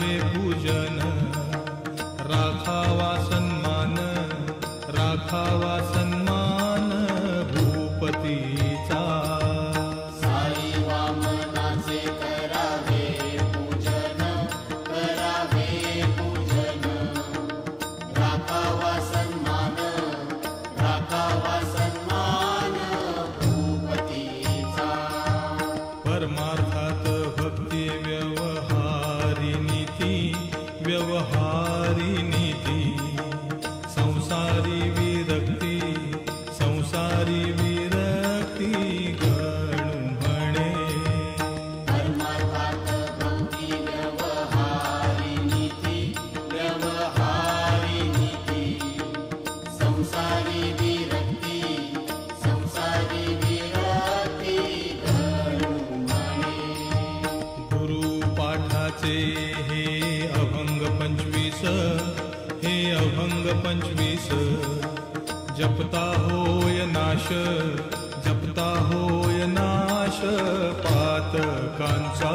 करावे पूजन, राखावा सन्मान, राखावा सन्मान भूपतीचा। साई वामनाचे करावे पूजन, करावे पूजन, राखावा सन्मान, राखावा सन्मान भूपतीचा। परमार्थात भक्ती व्यवहारी नीती, व्यवहारी नीती, संसारी विरक्ती, संसारी विरक्ती गणू म्हणे। परमार्थात भक्ती व्यवहारी नीती, व्यवहारी नीती, संसारी विरक्ती, संसारी विरक्ती गणू म्हणे। गुरुपाठाचे हे अभंग 25, हे अभंग 25, जपता होय नाश, जपता होय नाश पातकांचा।